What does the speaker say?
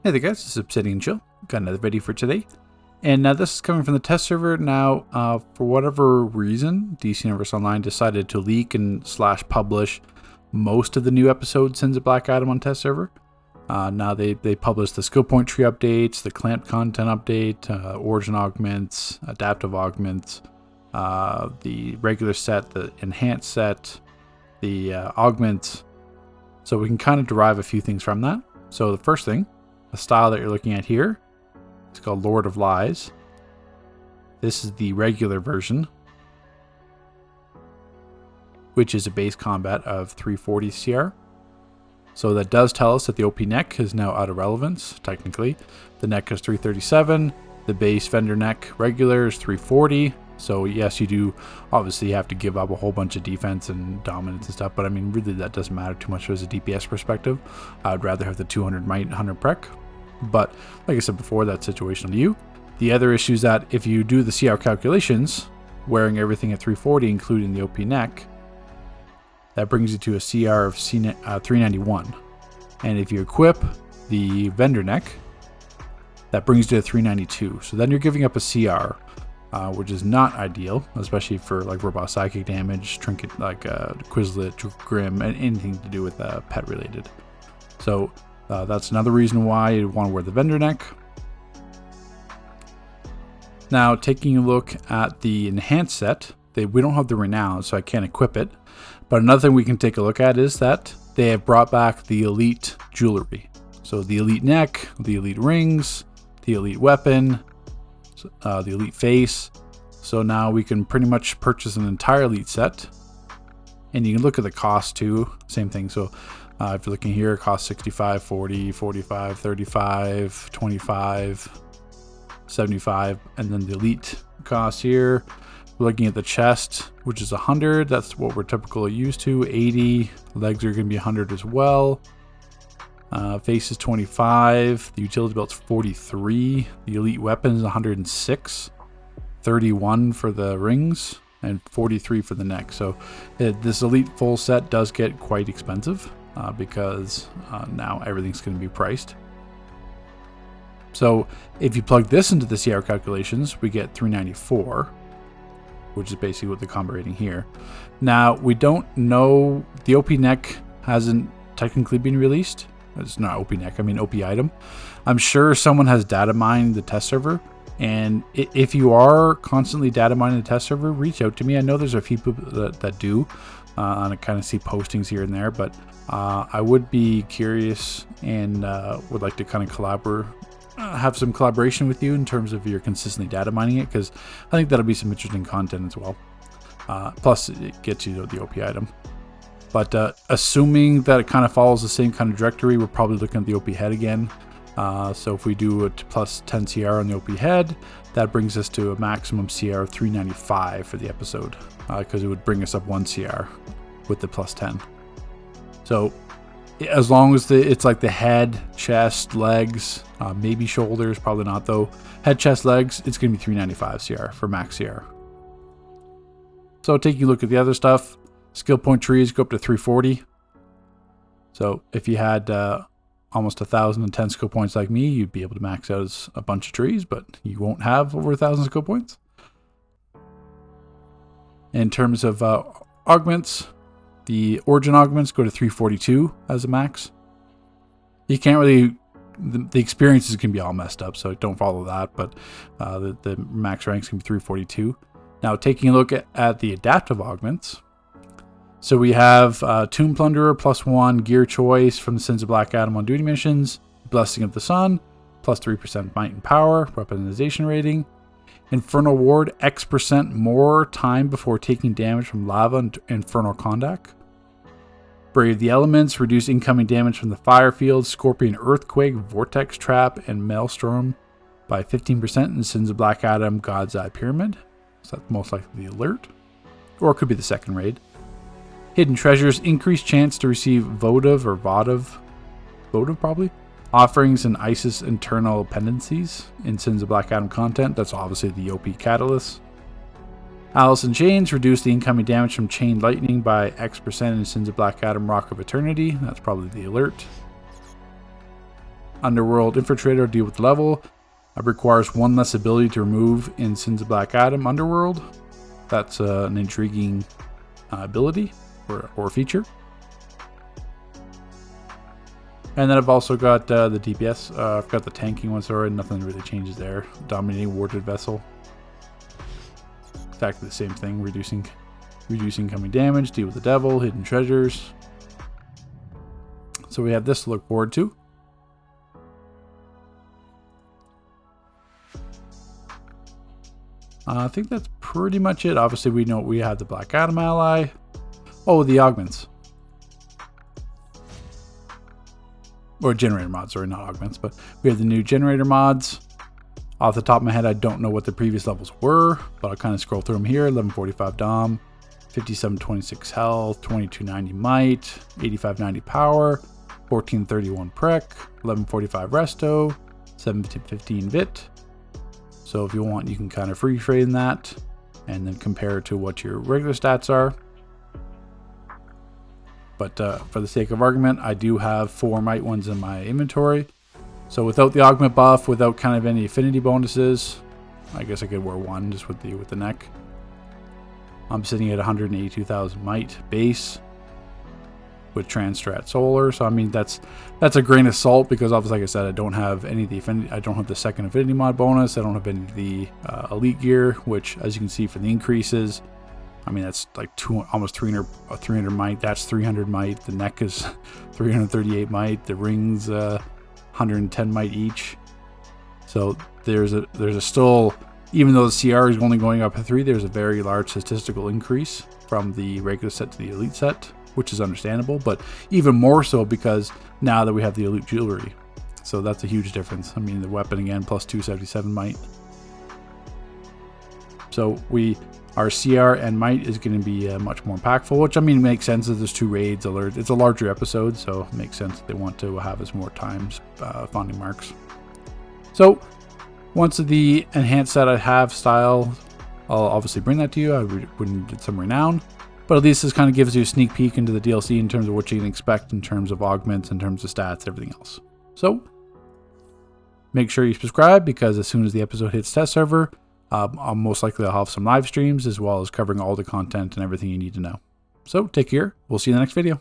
Hey there guys, this is Obsidian Chill. Got another video for today. And this is coming from the test server. Now, for whatever reason, DC Universe Online decided to leak and / publish most of the new episodes Sins of Black Adam on test server. Now they published the skill point tree updates, the clamp content update, origin augments, adaptive augments, the regular set, the enhanced set, the augments. So we can kind of derive a few things from that. So the first thing, the style that you're looking at here, it's called Lord of Lies. This is the regular version, which is a base combat of 340 CR. So that does tell us that the OP neck is now out of relevance, technically. The neck is 337, the base vendor neck regular is 340. So yes, you do obviously have to give up a whole bunch of defense and dominance and stuff, but I mean, really that doesn't matter too much as a DPS perspective. I would rather have the 200 might, 100 prec. But like I said before, that's situational to you. The other issue is that if you do the CR calculations, wearing everything at 340, including the OP neck, that brings you to a CR of 391. And if you equip the vendor neck, that brings you to 392. So then you're giving up a CR. Which is not ideal, especially for like robot psychic damage, trinket like Quizlet, Grim, and anything to do with pet related. So that's another reason why you want to wear the vendor neck. Now, taking a look at the enhanced set, we don't have the renown, so I can't equip it. But another thing we can take a look at is that they have brought back the elite jewelry. So the elite neck, the elite rings, the elite weapon, the elite face. So now we can pretty much purchase an entire elite set, and you can look at the cost too, same thing. So if you're looking here, it costs 65, 40, 45, 35, 25, 75, and then the elite cost here, we're looking at the chest, which is 100. That's what we're typically used to. 80. Legs are going to be 100 as well. Face is 25, the utility belt's 43, the elite weapon is 106, 31 for the rings, and 43 for the neck. So this elite full set does get quite expensive because now everything's going to be priced. So if you plug this into the CR calculations, we get 394, which is basically what the combo rating here. Now, we don't know, the OP neck hasn't technically been released. It's not OP neck, I mean OP item. I'm sure someone has data mined the test server, and if you are constantly data mining the test server, reach out to me. I know there's a few people that do, and I kind of see postings here and there, but I would be curious and would like to kind of have some collaboration with you in terms of your consistently data mining it, because I think that'll be some interesting content as well. Plus, it gets you the OP item. But assuming that it kind of follows the same kind of trajectory, we're probably looking at the OP head again. So if we do a plus 10 CR on the OP head, that brings us to a maximum CR of 395 for the episode, because it would bring us up 1 CR with the plus 10. So as long as it's like the head, chest, legs, maybe shoulders, probably not though. Head, chest, legs, it's going to be 395 CR for max CR. So taking a look at the other stuff, skill point trees go up to 340. So if you had almost 1,010 skill points like me, you'd be able to max out a bunch of trees, but you won't have over 1,000 skill points. In terms of augments, the origin augments go to 342 as a max. You can't really, the experiences can be all messed up, so don't follow that, but the max ranks can be 342. Now taking a look at the adaptive augments, so we have Tomb Plunderer +1 gear choice from the Sins of Black Adam on duty missions, Blessing of the Sun, plus 3% might and power, weaponization rating, Infernal Ward, X% more time before taking damage from lava and infernal contact, Brave the Elements, reduce incoming damage from the fire field, Scorpion Earthquake, Vortex Trap, and Maelstrom by 15% in Sins of Black Adam God's Eye Pyramid. So that's most likely the alert, or it could be the second raid. Hidden Treasures, increased chance to receive votive probably, offerings and Isis internal pendencies in Sins of Black Adam content. That's obviously the OP catalyst. Alice in Chains, reduce the incoming damage from Chain Lightning by X% in Sins of Black Adam Rock of Eternity. That's probably the alert. Underworld Infiltrator, deal with the level. Requires 1 less ability to remove in Sins of Black Adam Underworld. That's an intriguing ability or feature. And then I've also got the DPS. I've got the tanking ones already. Nothing really changes there. Dominating Warded Vessel. Exactly the same thing. Reducing incoming damage. Deal with the Devil. Hidden Treasures. So we have this to look forward to. I think that's pretty much it. Obviously, we know we have the Black Adam ally. Oh, the augments. Or generator mods, sorry, not augments, but we have the new generator mods. Off the top of my head, I don't know what the previous levels were, but I'll kind of scroll through them here. 1145 Dom, 5726 health, 2290 might, 8590 power, 1431 prec, 1145 resto, 715 vit. So if you want, you can kind of free trade that and then compare it to what your regular stats are. But for the sake of argument, I do have 4 might ones in my inventory. So without the augment buff, without kind of any affinity bonuses, I guess I could wear 1 just with the neck. I'm sitting at 182,000 might base with Transstrat Solar. So I mean that's a grain of salt because obviously, like I said, I don't have any of the affinity. I don't have the second affinity mod bonus. I don't have any of the elite gear, which as you can see for the increases, I mean that's like almost 300 might. That's 300 might. The neck is 338 might. The rings 110 might each. So there's a still, even though the CR is only going up to 3, there's a very large statistical increase from the regular set to the elite set, which is understandable, but even more so because now that we have the elite jewelry. So that's a huge difference. I mean, the weapon again, plus 277 might. So our CR and might is going to be much more impactful, which I mean makes sense as there's 2 raids. It's a larger episode, so it makes sense that they want to have us more times finding marks. So once the enhanced set I have style, I'll obviously bring that to you. I wouldn't get some renown, but at least this kind of gives you a sneak peek into the DLC in terms of what you can expect in terms of augments, in terms of stats, everything else. So make sure you subscribe because as soon as the episode hits test server, I'll most likely have some live streams as well as covering all the content and everything you need to know. So take care. We'll see you in the next video.